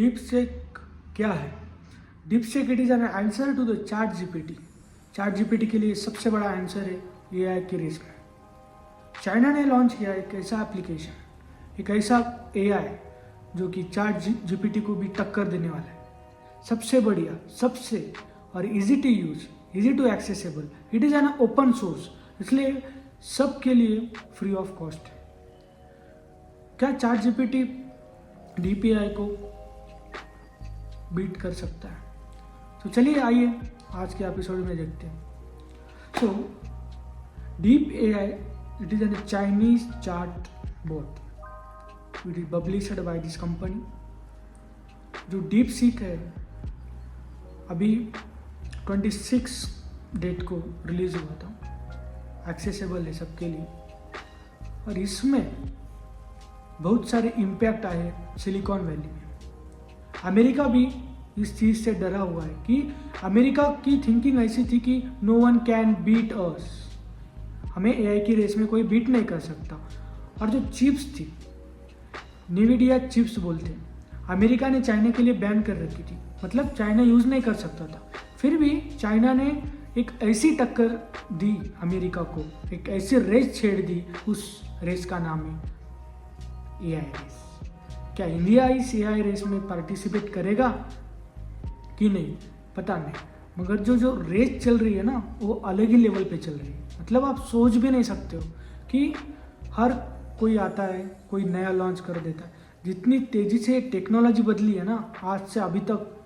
Deep सेक क्या है? DeepSeek it is an answer to the ChatGPT. ChatGPT के लिए सबसे बड़ा आंसर है एआई की रेस में। चाइना ने लॉन्च किया एक ऐसा एप्लीकेशन, एक ऐसा एआई जो कि चैट जीपीटी को भी टक्कर देने वाला है। सबसे बढ़िया, सबसे और easy to use, easy to accessible, it is an open source, इसलिए सबके लिए फ्री ऑफ कॉस्ट है। क्या चैट जीपीटी डीप एआई को बीट कर सकता है? तो चलिए आइए आज के एपिसोड में देखते हैं। So deep AI it is an Chinese chat bot, it is published by this company. जो डीप सीक है अभी 26 डेट को रिलीज हुआ था, एक्सेसिबल है सबके लिए, और इसमें बहुत सारे इम्पैक्ट आए सिलिकॉन वैली में। अमेरिका भी इस चीज़ से डरा हुआ है कि अमेरिका की थिंकिंग ऐसी थी कि no one can beat us, हमें एआई की रेस में कोई बीट नहीं कर सकता। और जो चिप्स थी, NVIDIA चिप्स बोलते हैं, अमेरिका ने चाइना के लिए बैन कर रखी थी, मतलब चाइना यूज़ नहीं कर सकता था। फिर भी चाइना ने एक ऐसी टक्कर दी अमेरिका को, एक ऐसी रेस छेड़ दी, उस रेस का नाम है एआई रेस। क्या इंडिया इस एआई रेस में पार्टिसिपेट करेगा कि नहीं पता नहीं, मगर जो रेस चल रही है ना वो अलग ही लेवल पे चल रही है। मतलब आप सोच भी नहीं सकते हो कि हर कोई आता है, कोई नया लॉन्च कर देता है। जितनी तेज़ी से टेक्नोलॉजी बदली है ना आज से अभी तक,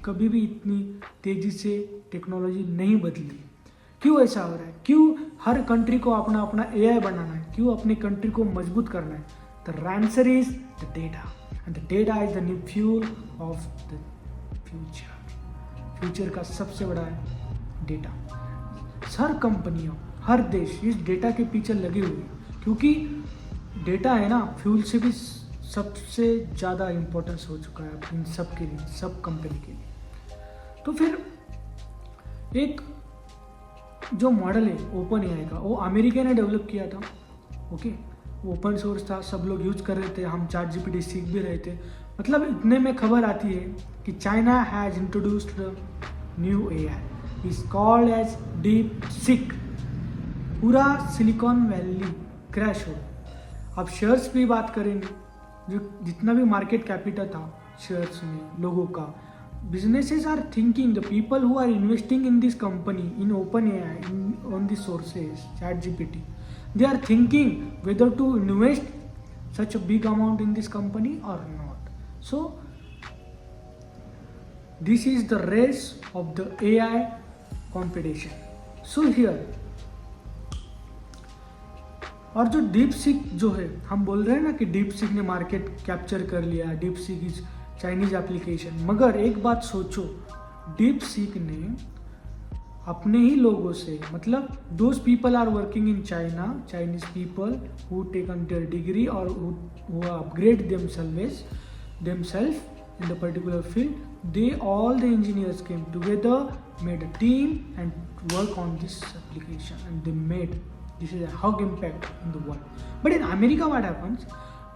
कभी भी इतनी तेज़ी से टेक्नोलॉजी नहीं बदली। क्यों ऐसा हो रहा है? क्यों हर कंट्री को अपना अपना एआई बनाना है? क्यों अपनी कंट्री को मजबूत करना है? The answer is the data, and the data is the new fuel of the future. Future का सबसे बड़ा है डेटा। हर कंपनियों, हर देश इस डेटा के पीछे लगे हुए हैं, क्योंकि डेटा है ना फ्यूल से भी सबसे ज़्यादा इम्पोर्टेंस हो चुका है इन सब के लिए, सब कंपनी के लिए। तो फिर एक जो मॉडल है ओपन एआई का, वो अमेरिका ने डेवलप किया था। ओके, ओपन सोर्स था, सब लोग यूज कर रहे थे, हम चैट जीपीटी सीख भी रहे थे। मतलब इतने में खबर आती है कि China has introduced new AI, is called as DeepSeek. पूरा सिलिकॉन वैली क्रैश हो। अब शेयर्स की बात करेंगे, जो जितना भी मार्केट कैपिटल था शेयर्स में लोगों का, businesses are thinking, the people who are investing in this company, in OpenAI, on the sources, ChatGPT, they are thinking whether to invest such a big amount in this company or not. So this is the race of the AI competition. So here, और जो deep seek जो है, हम बोल रहे हैं ना कि डीप सीक ने मार्केट कैप्चर कर लिया, deep seek is Chinese application. मगर एक बात सोचो, डीप सीक ने अपने ही लोगों से, मतलब those people are working in China, Chinese people who taken their degree और who upgrade themselves in the particular field, all the engineers came together, made a team and work on this application, and they made this is a hug impact in the world. But in America what happens,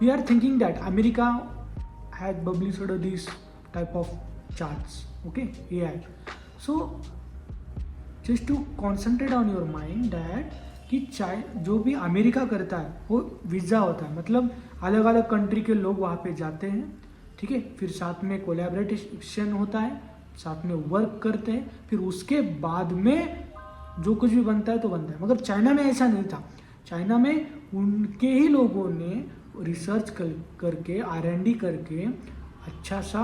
we are thinking that America had published these type of charts, okay, AI. So just to concentrate on your mind that कि जो भी America करता है वो visa होता है, मतलब अलग अलग कंट्री के लोग वहाँ पे जाते हैं, ठीक है, फिर साथ में कोलैबोरेशन होता है, साथ में वर्क करते हैं, फिर उसके बाद में जो कुछ भी बनता है तो बनता है। मगर चाइना में ऐसा नहीं था। चाइना में उनके ही लोगों ने रिसर्च करके R&D करके अच्छा सा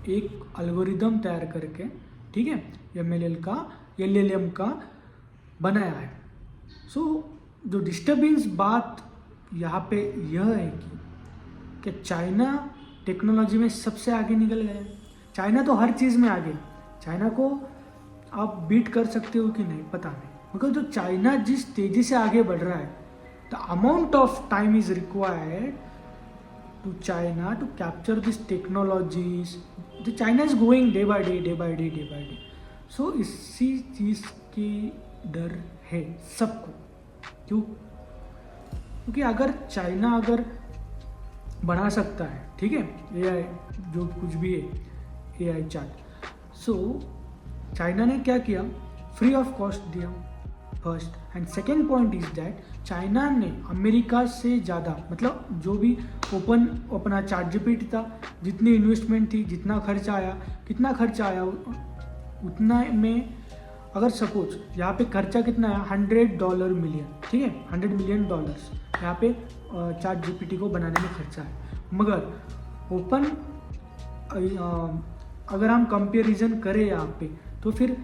एक एल्गोरिदम तैयार करके, ठीक है, LLM का बनाया है। सो जो डिस्टर्बिंस बात यहाँ पे यह है कि चाइना टेक्नोलॉजी में सबसे आगे निकल गया। चाइना तो हर चीज़ में आगे। चाइना को आप बीट कर सकते हो कि नहीं पता नहीं, मगर जो चाइना जिस तेज़ी से आगे बढ़ रहा है, the amount of time is required to China to capture this technologies, the China is going day by day. So इसी चीज़ की डर है सबको। क्यों? क्योंकि अगर चाइना बना सकता है, ठीक है, AI जो कुछ भी है AI चार्ट। सो चाइना ने क्या किया, फ्री ऑफ कॉस्ट दिया first. And second point is that China ने अमेरिका से ज़्यादा, मतलब जो भी ओपन अपना चार्ट जीपीटी था, जितनी इन्वेस्टमेंट थी, जितना खर्चा आया, कितना खर्चा आया उतना में, अगर सपोज यहाँ पे खर्चा कितना है, $100 मिलियन, ठीक है, $100 मिलियन यहाँ पे चार्ट जीपीटी को बनाने में खर्चा है। मगर ओपन अगर हम कंपेरिजन करें यहाँ पे, तो फिर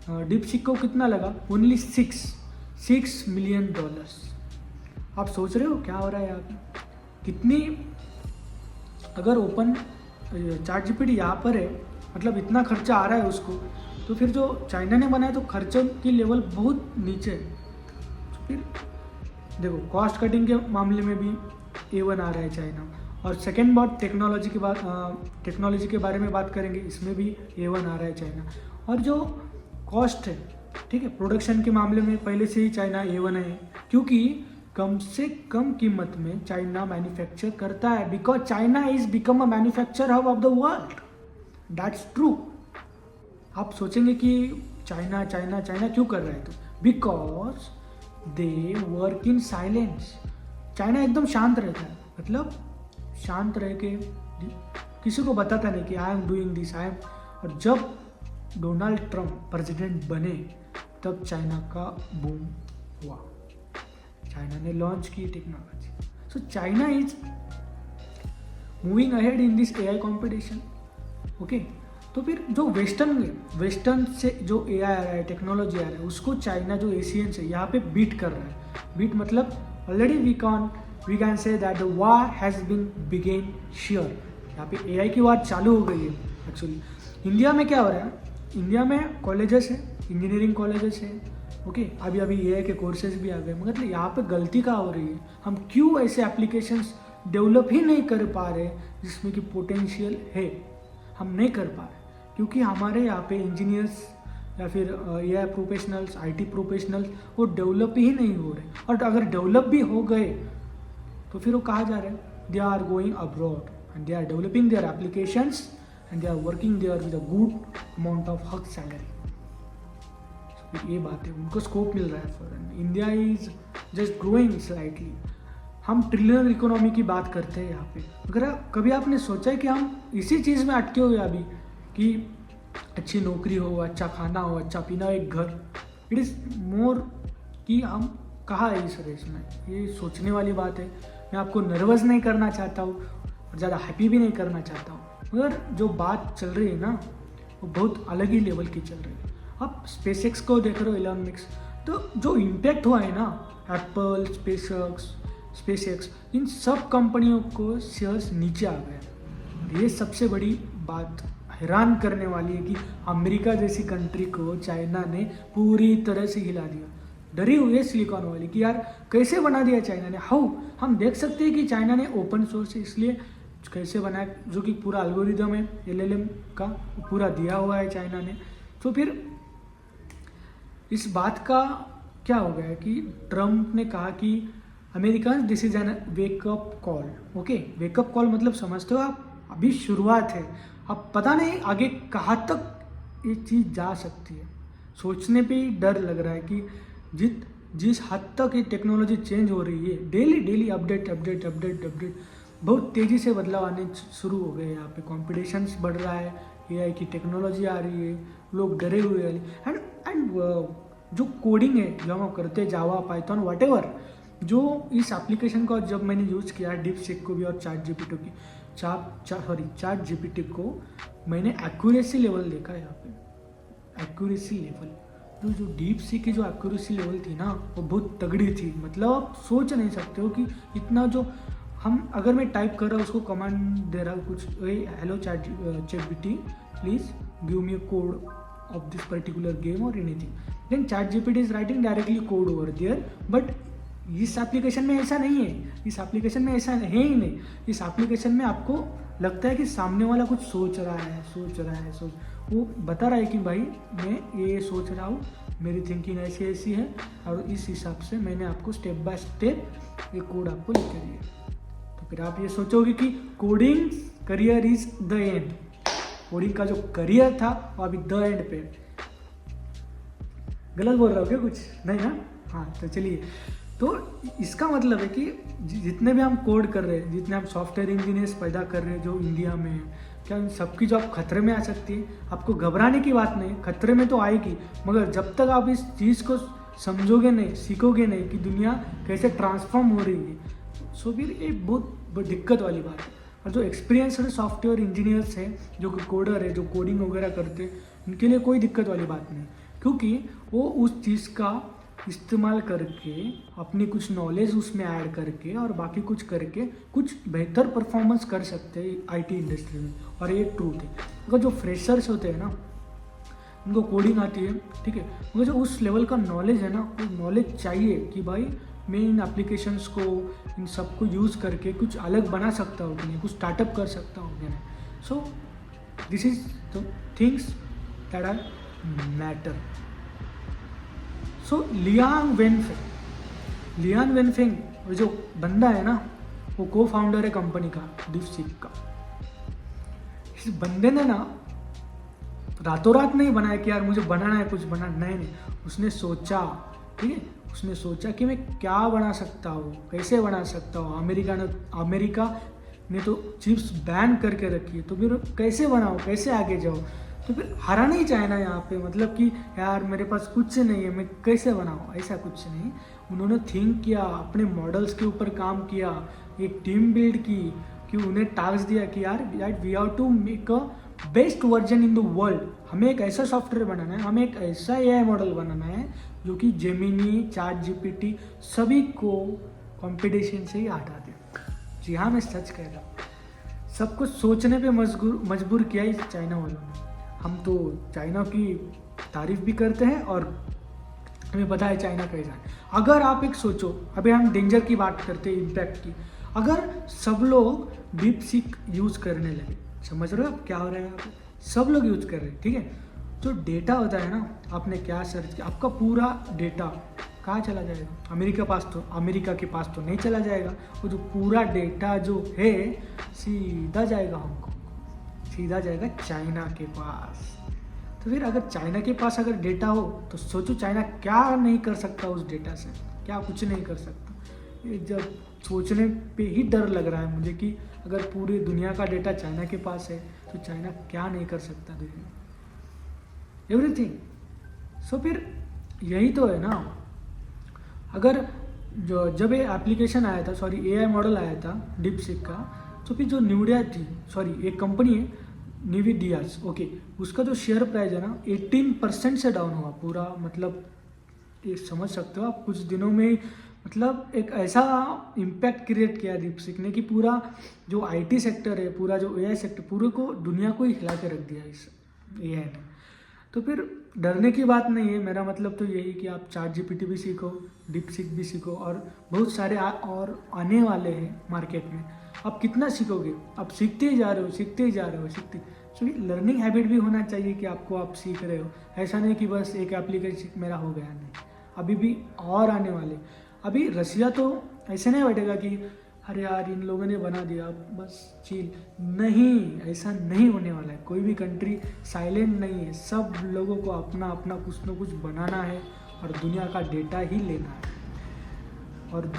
डीपसीक को कितना लगा, ओनली $6 मिलियन। आप सोच रहे हो क्या हो रहा है यहाँ पे, कितनी, अगर ओपन चार्ट जीपीटी यहाँ पर है, मतलब इतना खर्चा आ रहा है उसको, तो फिर जो चाइना ने बनाया तो खर्चों की लेवल बहुत नीचे है। तो फिर देखो कॉस्ट कटिंग के मामले में भी A1 आ रहा है चाइना। और सेकेंड बात टेक्नोलॉजी के बारे में बात करेंगे, इसमें भी A1 आ रहा है चाइना। और जो कॉस्ट है, ठीक है, प्रोडक्शन के मामले में पहले से ही चाइना A1 है, क्योंकि कम से कम कीमत में चाइना मैन्युफैक्चर करता है, because China is become a manufacture hub of the world, that's true. आप सोचेंगे कि चाइना चाइना चाइना क्यों कर रहा है, तो because they work in silence. China एकदम शांत रहता है, मतलब शांत रह के किसी को बताता नहीं कि I am doing this, I am. और जब डोनाल्ड ट्रंप प्रेसिडेंट बने तब चाइना का बूम हुआ, चाइना ने लॉन्च की technology. So China is moving ahead in this AI competition, okay. तो फिर जो वेस्टर्न से जो AI आ रहा है, टेक्नोलॉजी आ रहा है, उसको चाइना जो एशियन से यहाँ पे बीट कर रहा है। बीट मतलब already we can say that the war has been begin sure. यहाँ पे AI की वार चालू हो गई है एक्चुअली। इंडिया में क्या हो रहा है, इंडिया में कॉलेजेस है, इंजीनियरिंग कॉलेजेस है, ओके, अभी AI के कोर्सेज भी आ गए, मगर यहाँ पे गलती क्या हो रही है, हम क्यों ऐसे एप्लीकेशंस डेवलप ही नहीं कर पा रहे जिसमें कि पोटेंशियल है, हम नहीं कर पा रहे, क्योंकि हमारे यहाँ पे इंजीनियर्स या फिर AI प्रोफेशनल्स, IT प्रोफेशनल्स वो डेवलप ही नहीं हो रहे। और अगर डेवलप भी हो गए तो फिर वो कहाँ जा रहे हैं, they are going abroad and they are developing their applications and they are working there with a good amount of huge salary. ये बात है, उनको स्कोप मिल रहा है for. India is just growing slightly. हम ट्रिलियन इकोनॉमी की बात करते हैं यहाँ पे, अगर कभी आपने सोचा है कि हम इसी चीज़ में अटके हुए अभी, कि अच्छी नौकरी हो, अच्छा खाना हो, अच्छा पीना, एक घर, इट इज़ मोर कि हम कहाँ है इस रेस में। ये सोचने वाली बात है। मैं आपको नर्वस नहीं करना चाहता हूँ और ज़्यादा हैप्पी भी नहीं करना चाहता हूँ, मगर जो बात चल रही है ना वो बहुत अलग ही लेवल की चल रही है। आप स्पेसएक्स को देख रहे हो, एलन मस्क, तो जो इम्पैक्ट हुआ है ना, एप्पल, स्पेसएक्स, इन सब कंपनियों को शेयर्स नीचे आ गए। ये सबसे बड़ी बात हैरान करने वाली है कि अमेरिका जैसी कंट्री को चाइना ने पूरी तरह से हिला दिया। डरी हुई है सिलिकॉन वाली कि यार कैसे बना दिया चाइना ने। हाउ हम देख सकते हैं कि चाइना ने ओपन सोर्स इसलिए कैसे बनाया, जो कि पूरा एल्गोरिदम है LLM का पूरा दिया हुआ है चाइना ने। तो फिर इस बात का क्या हो गया कि ट्रम्प ने कहा कि American this is an wake up call, okay. Wake up call मतलब समझते हो आप, अभी शुरुआत है, अब पता नहीं आगे कहाँ तक ये चीज़ जा सकती है। सोचने पे ही डर लग रहा है कि जिस हद तक ये टेक्नोलॉजी चेंज हो रही है, डेली अपडेट, बहुत तेज़ी से बदलाव आने शुरू हो गए। यहाँ पे कॉम्पिटिशन्स बढ़ रहा है, AI की टेक्नोलॉजी आ रही है, लोग डरे हुए हैं। एंड जो कोडिंग है जो हम करते, जावा, पाइथन, व्हाटएवर, जो इस एप्लीकेशन को जब मैंने यूज़ किया डीपसीक को भी और चार्ट जीपीटी को मैंने एक्यूरेसी लेवल देखा है। यहाँ पे एक्यूरेसी लेवल, जो डीपसीक की जो एक्यूरेसी लेवल थी ना वो बहुत तगड़ी थी। मतलब आप सोच नहीं सकते हो कि इतना जो हम, अगर मैं टाइप कर रहा हूँ उसको कमांड दे रहा हूँ कुछ, hello ChatGPT please give me a code of this particular game or anything, then ChatGPT is writing directly code over there. But इस एप्लीकेशन में ऐसा नहीं है, इस एप्लीकेशन में ऐसा है ही नहीं। इस एप्लीकेशन में आपको लगता है कि सामने वाला कुछ सोच रहा है, वो बता रहा है कि भाई मैं ये सोच रहा हूँ, मेरी थिंकिंग ऐसी है और इस हिसाब से मैंने आपको स्टेप बाय स्टेप ये कोड आपको लिख के दिया। तो तो फिर आप ये सोचोगे कि coding career is the end, coding का जो करियर था वो अभी द एंड पे। गलत बोल रहा हूँ क्या कुछ? नहीं ना? हाँ, तो चलिए, तो इसका मतलब है कि जितने भी हम कोड कर रहे हैं, जितने हम सॉफ्टवेयर इंजीनियर्स पैदा कर रहे हैं जो इंडिया में है, क्या उन सबकी जॉब खतरे में आ सकती है? आपको घबराने की बात नहीं, खतरे में तो आएगी, मगर जब तक आप इस चीज़ को समझोगे नहीं, सीखोगे नहीं कि दुनिया कैसे ट्रांसफॉर्म हो रही है, सो फिर ये बहुत दिक्कत वाली बात है। और जो एक्सपीरियंस्ड सॉफ्टवेयर इंजीनियर्स हैं, जो कोडर है, जो कोडिंग वगैरह करते हैं, उनके लिए कोई दिक्कत वाली बात नहीं, क्योंकि वो उस चीज़ का इस्तेमाल करके अपनी कुछ नॉलेज उसमें ऐड करके और बाकी कुछ करके कुछ बेहतर परफॉर्मेंस कर सकते हैं आईटी इंडस्ट्री में। और ये ट्रूथ है, अगर जो फ्रेशर्स होते हैं ना, उनको कोडिंग आती है, ठीक है, मगर जो उस लेवल का नॉलेज है ना, वो नॉलेज चाहिए कि भाई मैं इन एप्लीकेशंस को, इन सबको यूज़ करके कुछ अलग बना सकता हूँ कि नहीं, कुछ स्टार्टअप कर सकता हूँ कि नहीं। So this is the things that are matter. So Liang Wenfeng वो जो बंदा है ना, वो को फाउंडर है कंपनी का, डीपसीक का। इस बंदे ने ना रातों रात नहीं बनाया कि यार मुझे बनाना है, कुछ बनाना, नहीं, उसने सोचा, ठीक है, उसने सोचा कि मैं क्या बना सकता हूँ, कैसे बना सकता हूँ। अमेरिका ने तो चिप्स बैन करके रखी है, तो फिर कैसे बनाओ, कैसे आगे जाओ। तो फिर हारा नहीं चाइना यहाँ पे, मतलब कि यार मेरे पास कुछ नहीं है, मैं कैसे बनाऊँ, ऐसा कुछ नहीं। उन्होंने थिंक किया, अपने मॉडल्स के ऊपर काम किया, एक टीम बिल्ड की, कि उन्हें टास्क दिया कि यार we have to make a best version in the world. हमें एक ऐसा सॉफ्टवेयर बनाना है, हमें एक ऐसा एआई मॉडल बनाना है जो कि जेमिनी, चैट जीपीटी सभी को कंपटीशन से ही हटा दे। जी हाँ, मैं सच कह रहा हूँ। सब कुछ सोचने पे मजबूर किया इस चाइना वालों ने। हम तो चाइना की तारीफ भी करते हैं और हमें पता है चाइना कैसा है। अगर आप एक सोचो, अभी हम डेंजर की बात करते हैं, इम्पैक्ट की, अगर सब लोग डीपसीक यूज़ करने लगे, समझ रहे हो आप क्या हो रहा है यहाँ पे? सब लोग यूज़ कर रहे हैं, ठीक है। जो डेटा होता है ना, आपने क्या सर्च किया, आपका पूरा डेटा कहाँ चला जाएगा? अमेरिका के पास तो नहीं चला जाएगा। वो जो पूरा डेटा जो है सीधा जाएगा हांगकांग, सीधा जाएगा चाइना के पास। तो फिर अगर चाइना के पास अगर डेटा हो तो सोचो चाइना क्या नहीं कर सकता उस डेटा से, क्या कुछ नहीं कर सकता। ये जब सोचने पे ही डर लग रहा है मुझे कि अगर पूरी दुनिया का डेटा चाइना के पास है तो चाइना क्या नहीं कर सकता दुनिया, एवरीथिंग। सो फिर यही तो है ना। अगर जब ये एप्लीकेशन आया था, सॉरी एआई मॉडल आया था डीपसीक का, तो फिर जो न्यूडिया थी, सॉरी एक कंपनी है न्यूविडियास, ओके, उसका जो शेयर प्राइस है ना 18% से डाउन हुआ पूरा। मतलब ये समझ सकते हो आप, कुछ दिनों में, मतलब एक ऐसा इम्पैक्ट क्रिएट किया डीपसीक ने कि पूरा जो आईटी सेक्टर है, पूरा जो एआई सेक्टर, पूरे को, दुनिया को ही हिला के रख दिया इस एआई ने। तो फिर डरने की बात नहीं है। मेरा मतलब तो यही कि आप चैट जीपीटी भी सीखो, डीपसीक भी सीखो, और बहुत सारे और आने वाले हैं मार्केट में। आप कितना सीखोगे? आप सीखते ही जा रहे हो। सो लर्निंग हैबिट भी होना चाहिए कि आपको आप सीख रहे हो। ऐसा नहीं कि बस एक एप्लीकेशन मेरा हो गया, नहीं, अभी भी और आने वाले। अभी रसिया तो ऐसे नहीं बैठेगा कि अरे यार इन लोगों ने बना दिया बस चिल, नहीं, ऐसा नहीं होने वाला है। कोई भी कंट्री साइलेंट नहीं है, सब लोगों को अपना अपना कुछ ना कुछ बनाना है और दुनिया का डेटा ही लेना है और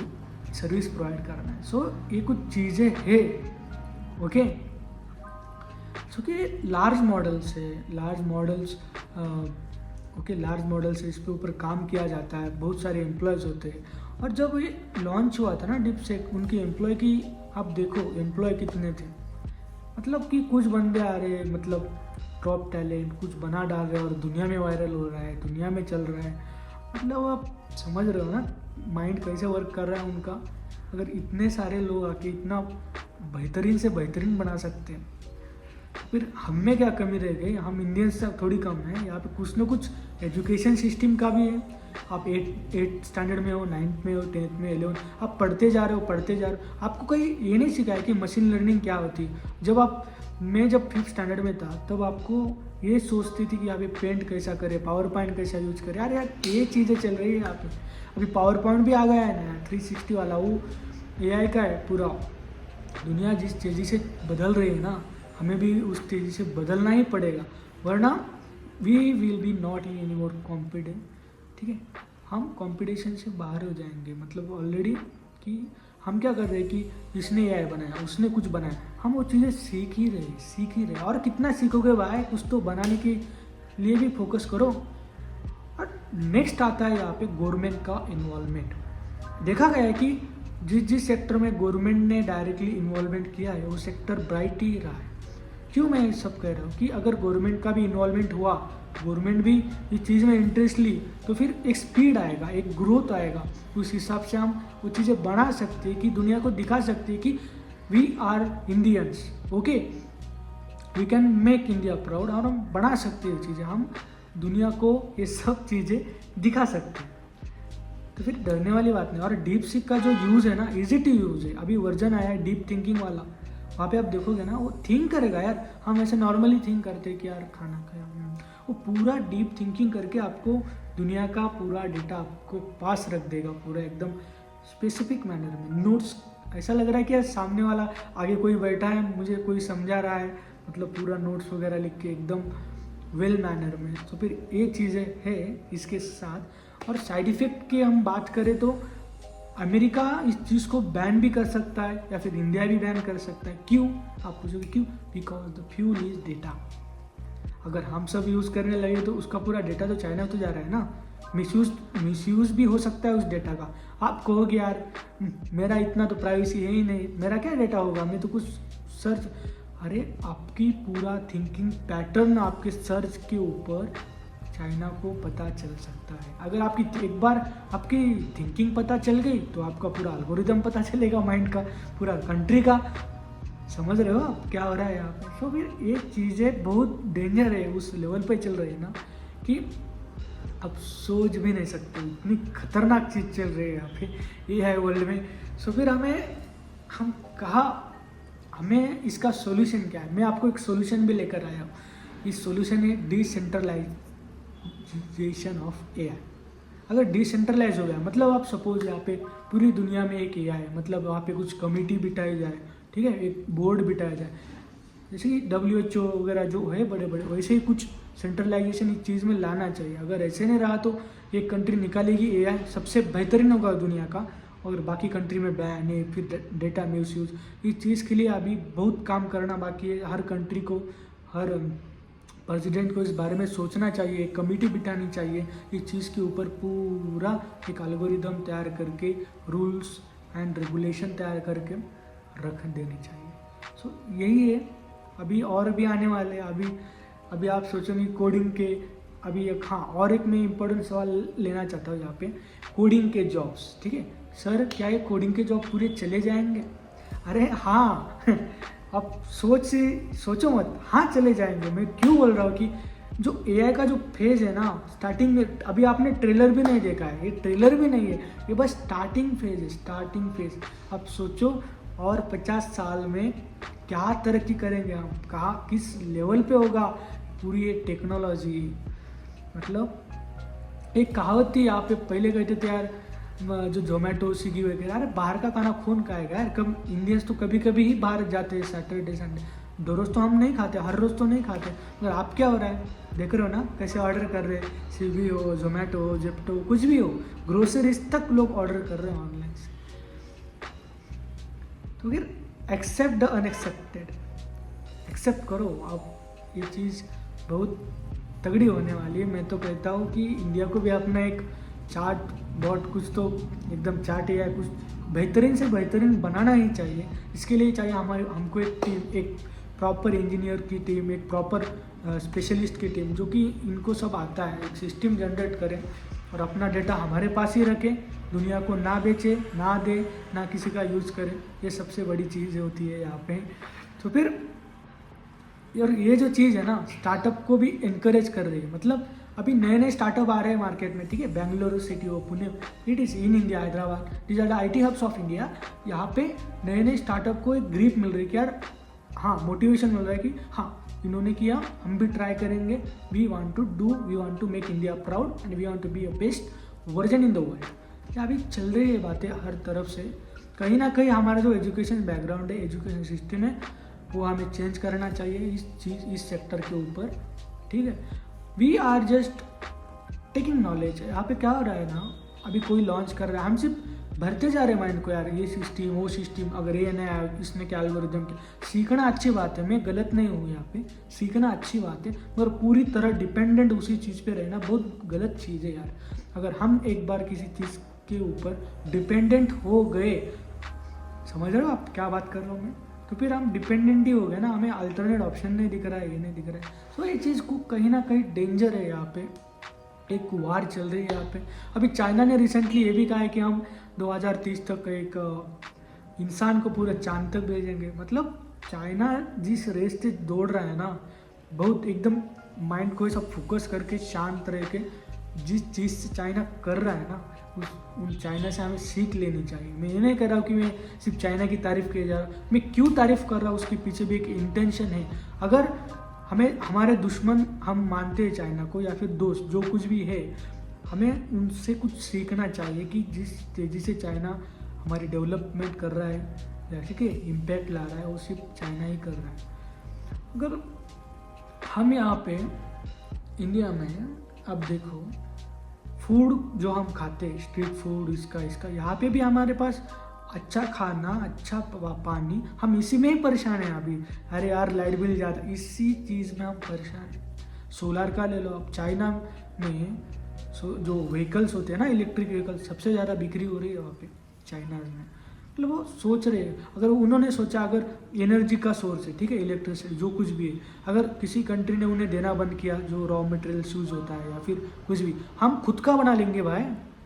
सर्विस प्रोवाइड करना है। सो ये कुछ चीज़ें है, ओके। सो कि लार्ज मॉडल्स इस पे ऊपर काम किया जाता है, बहुत सारे एम्प्लॉयज़ होते हैं। और जब ये लॉन्च हुआ था ना डीपसीक, उनकी एम्प्लॉय की आप देखो एम्प्लॉय कितने थे, मतलब कि कुछ बंदे आ रहे, मतलब टॉप टैलेंट कुछ बना डाल रहे हैं और दुनिया में वायरल हो रहा है, दुनिया में चल रहा है। मतलब आप समझ रहे हो ना माइंड कैसे वर्क कर रहा है उनका। अगर इतने सारे लोग आके इतना बेहतरीन से बेहतरीन बना सकते हैं, फिर हम में क्या कमी रह गई? हम इंडियंस से थोड़ी कम है। यहाँ पे कुछ ना कुछ एजुकेशन सिस्टम का भी है। आप 8 स्टैंडर्ड में हो, 9th में हो, 10th में, 11th, आप पढ़ते जा रहे हो। आपको कहीं ये नहीं सिखाया कि मशीन लर्निंग क्या होती है। मैं जब 5th स्टैंडर्ड में था तब आपको ये सोचती थी कि यहाँ पे पेंट कैसा करे, पावर पॉइंट कैसा यूज करे। यार ये चीज़ें चल रही है यहाँ पे। अभी पावर पॉइंट भी आ गया है ना 360 वाला, वो AI का है पूरा। दुनिया जिस तेज़ी से बदल रही है ना, हमें भी उस तेज़ी से बदलना ही पड़ेगा, वरना we will be not any more competent. ठीक है, हम कंपटीशन से बाहर हो जाएंगे। मतलब ऑलरेडी कि हम क्या कर रहे हैं कि जिसने एआई बनाया उसने कुछ बनाया, हम वो चीज़ें सीख ही रहे। और कितना सीखोगे भाई, कुछ तो बनाने के लिए भी फोकस करो। और नेक्स्ट आता है यहाँ पे गवर्नमेंट का इन्वॉल्वमेंट। देखा गया है कि जिस सेक्टर में गवर्नमेंट ने डायरेक्टली इन्वॉल्वमेंट किया है वो सेक्टर ब्राइट ही रहा है। क्यों मैं ये सब कह रहा हूँ कि अगर गवर्नमेंट का भी इन्वॉल्वमेंट हुआ, गवर्नमेंट भी इस चीज़ में इंटरेस्ट ली, तो फिर एक स्पीड आएगा, एक ग्रोथ आएगा। उस हिसाब से हम वो चीज़ें बढ़ा सकते हैं कि दुनिया को दिखा सकते हैं कि we are Indians, okay, we can make India proud. और हम बढ़ा सकते हैं चीज़ें, हम दुनिया को ये सब चीज़ें दिखा सकते हैं। तो फिर डरने वाली बात नहीं। और डीप सीक का जो यूज़ है ना, इजी टू यूज़ है। अभी वर्जन आया है डीप थिंकिंग वाला, वहाँ पे आप देखोगे ना वो थिंक करेगा यार। हम ऐसे नॉर्मली थिंक करते हैं कि यार खाना खाया, वो पूरा डीप थिंकिंग करके आपको दुनिया का पूरा डेटा आपको पास रख देगा, पूरा एकदम स्पेसिफिक मैनर में। नोट्स ऐसा लग रहा है कि यार सामने वाला आगे कोई बैठा है, मुझे कोई समझा रहा है, मतलब पूरा नोट्स वगैरह लिख के एकदम वेल मैनर में। तो फिर ये चीज़ें है इसके साथ। और साइड इफ़ेक्ट की हम बात करें तो अमेरिका इस चीज़ को बैन भी कर सकता है या फिर इंडिया भी बैन कर सकता है। क्यों, आप पूछोगे क्यों? Because the fuel is data. अगर हम सब यूज़ करने लगे तो उसका पूरा डेटा तो चाइना तो जा रहा है ना। मिसयूज़ भी हो सकता है उस डेटा का। आप कहोगे यार मेरा इतना तो प्राइवेसी है ही नहीं, मेरा क्या डेटा होगा, मैं तो कुछ सर्च। अरे आपकी पूरा थिंकिंग पैटर्न आपके सर्च के ऊपर चाइना को पता चल सकता है। अगर आपकी एक बार आपकी थिंकिंग पता चल गई तो आपका पूरा एल्गोरिदम पता चलेगा, माइंड का, पूरा कंट्री का। समझ रहे हो आप क्या हो रहा है यहाँ पे? तो फिर ये चीज़ें बहुत डेंजर है, उस लेवल पे चल रही है ना कि आप सोच भी नहीं सकते, इतनी खतरनाक चीज़ चल रही है यहाँ पे, ये है वर्ल्ड में। सो फिर हमें इसका सोल्यूशन क्या है? मैं आपको एक सोल्यूशन भी लेकर आया हूँ। इस सोल्यूशन है डिसेंट्रलाइजेशन ऑफ एआई। अगर डिसेंट्रलाइज हो गया, मतलब आप सपोज यहाँ पे पूरी दुनिया में एक एआई है, मतलब वहाँ पे कुछ कमेटी बिठाई जाए, ठीक है, एक बोर्ड बिठाया जाए, जैसे कि WHO वगैरह जो है बड़े बड़े, वैसे ही कुछ सेंट्रलाइजेशन इस चीज़ में लाना चाहिए। अगर ऐसे नहीं रहा तो एक कंट्री निकालेगी एआई, सबसे बेहतरीन होगा दुनिया का, और बाकी कंट्री में बैन है, फिर डेटा मिस यूज। इस चीज़ के लिए अभी बहुत काम करना बाकी है। हर कंट्री को, हर प्रेसिडेंट को इस बारे में सोचना चाहिए, एक कमेटी बिठानी चाहिए, इस चीज़ के ऊपर पूरा एक एल्गोरिदम तैयार करके, रूल्स एंड रेगुलेशन तैयार करके रख देनी चाहिए। सो यही है। अभी और भी आने वाले हैं। अभी आप सोचोगे कोडिंग के, अभी एक, हाँ, और एक मैं इम्पोर्टेंट सवाल लेना चाहता हूँ यहाँ पे, कोडिंग के जॉब्स। ठीक है सर, क्या ये कोडिंग के जॉब पूरे चले जाएंगे? अरे हाँ आप सोचो मत, हाँ चले जाएंगे। मैं क्यों बोल रहा हूँ कि जो एआई का जो फेज है ना, स्टार्टिंग में, अभी आपने ट्रेलर भी नहीं देखा है, ये ट्रेलर भी नहीं है, ये बस स्टार्टिंग फेज है, स्टार्टिंग फेज। आप सोचो और 50 साल में क्या तरक्की करेंगे हम, कहाँ किस लेवल पे होगा पूरी ये टेक्नोलॉजी। मतलब एक कहावत थी यहाँ पे, पहले कहते थे यार जो जोमेटो, स्विगी वगैरह, अरे बाहर का खाना कौन खाएगा यार? कब इंडियंस तो कभी कभी ही बाहर जाते हैं, सैटरडे संडे, दो रोज़ तो हम नहीं खाते, हर रोज़ तो नहीं खाते। मगर आप क्या हो रहा है, देख रहे हो ना कैसे ऑर्डर कर रहे हैं, स्विगी हो, जोमेटो हो, जेप्टो, कुछ भी हो, ग्रोसरीज तक लोग ऑर्डर कर रहे हैं ऑनलाइन से। तो फिर एक्सेप्ट द अनएक्सेप्टेड, एक्सेप्ट करो आप। ये चीज़ बहुत तगड़ी होने वाली है। मैं तो कहता हूँ कि इंडिया को भी अपना एक चार्ट बॉट, कुछ तो एकदम चार्ट या कुछ बेहतरीन से बेहतरीन बनाना ही चाहिए। इसके लिए चाहिए हमको एक टीम, एक प्रॉपर इंजीनियर की टीम, एक प्रॉपर स्पेशलिस्ट की टीम, जो कि इनको सब आता है, एक सिस्टम जनरेट करें और अपना डेटा हमारे पास ही रखें, दुनिया को ना बेचे, ना दे, ना किसी का यूज़ करें। ये सबसे बड़ी चीज़ होती है यहाँ पे। तो फिर और ये जो चीज़ है ना, स्टार्टअप को भी इनकरेज कर रही है। मतलब अभी नए नए स्टार्टअप आ रहे हैं मार्केट में, ठीक है, बेंगलुरु सिटी हो, Pune, it is in India, Hyderabad, these are the IT hubs of India. यहाँ पे नए नए स्टार्टअप को एक ग्रिप मिल रही है कि यार, हाँ, मोटिवेशन मिल रहा है कि हाँ इन्होंने किया, हम भी ट्राई करेंगे। We want to make India proud and we want to be a best version in the world. ये अभी चल रही है बातें हर तरफ से। कहीं ना कहीं हमारा जो एजुकेशन बैकग्राउंड है, एजुकेशन सिस्टम है, वो हमें चेंज करना चाहिए इस सेक्टर के ऊपर, ठीक है। We are just taking knowledge. यहाँ पे क्या हो रहा है ना, अभी कोई लॉन्च कर रहा है, हम सिर्फ भरते जा रहे हैं माइंड को, यार ये सिस्टम वो सिस्टम, अगर ये नया इसने क्या एल्गोरिदम किया। सीखना अच्छी बात है, मैं गलत नहीं हूँ यहाँ पे, सीखना अच्छी बात है, मगर पूरी तरह डिपेंडेंट उसी चीज़ पे रहना बहुत गलत चीज़ है यार। अगर हम एक बार किसी चीज़ के ऊपर डिपेंडेंट हो गए, समझ रहे हो आप क्या बात कर रहा हूँ मैं, तो फिर हम डिपेंडेंट ही हो गए ना, हमें अल्टरनेट ऑप्शन नहीं दिख रहा है, ये नहीं दिख रहा है। तो ये चीज़ को कहीं ना कहीं डेंजर है। यहाँ पे एक वार चल रही है यहाँ पे। अभी चाइना ने रिसेंटली ये भी कहा है कि हम 2030 तक एक इंसान को पूरे चांद तक भेजेंगे। मतलब चाइना जिस रेस से दौड़ रहा है ना, बहुत एकदम माइंड को सब फोकस करके शांत रह के जिस चीज़ से चाइना कर रहा है ना, उन चाइना से हमें सीख लेनी चाहिए। मैं ये नहीं कर रहा हूँ कि मैं सिर्फ चाइना की तारीफ़ किया जा रहा हूँ, मैं क्यों तारीफ़ कर रहा हूँ उसके पीछे भी एक इंटेंशन है। अगर हमें हमारे दुश्मन हम मानते हैं चाइना को या फिर दोस्त, जो कुछ भी है, हमें उनसे कुछ सीखना चाहिए कि जिस तेज़ी से चाइना हमारी डेवलपमेंट कर रहा है या ठीक है इम्पैक्ट ला रहा है, वो सिर्फ चाइना ही कर रहा है। अगर हम यहाँ पे इंडिया में अब देखो, फूड जो हम खाते हैं, स्ट्रीट फूड, इसका यहाँ पे भी हमारे पास अच्छा खाना, अच्छा पानी, हम इसी में ही परेशान हैं अभी। अरे यार लाइट बिल ज़्यादा, इसी चीज़ में हम परेशान हैं। सोलार का ले लो, अब चाइना में जो व्हीकल्स होते हैं ना, इलेक्ट्रिक व्हीकल्स, सबसे ज़्यादा बिक्री हो रही है वहाँ पे चाइना में। मतलब वो सोच रहे हैं, अगर उन्होंने सोचा अगर एनर्जी का सोर्स है, ठीक है, इलेक्ट्रिसिटी जो कुछ भी है, अगर किसी कंट्री ने उन्हें देना बंद किया, जो रॉ मटेरियल्स यूज़ होता है या फिर कुछ भी, हम खुद का बना लेंगे भाई।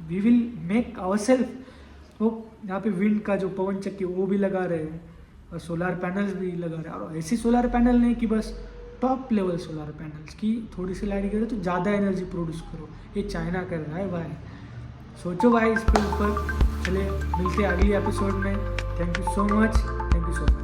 We will make our self. वो यहाँ पे विंड का जो पवन चक्की वो भी लगा रहे हैं और सोलार पैनल्स भी लगा रहे हैं। और ऐसी सोलार पैनल नहीं कि बस टॉप लेवल सोलार पैनल्स की थोड़ी सी लाइट गिरे तो ज़्यादा एनर्जी प्रोड्यूस करो, ये चाइना कर रहा है भाई। सोचो भाई इसके ऊपर। चलिए मिलते हैं अगली एपिसोड में। Thank you so much, thank you so much.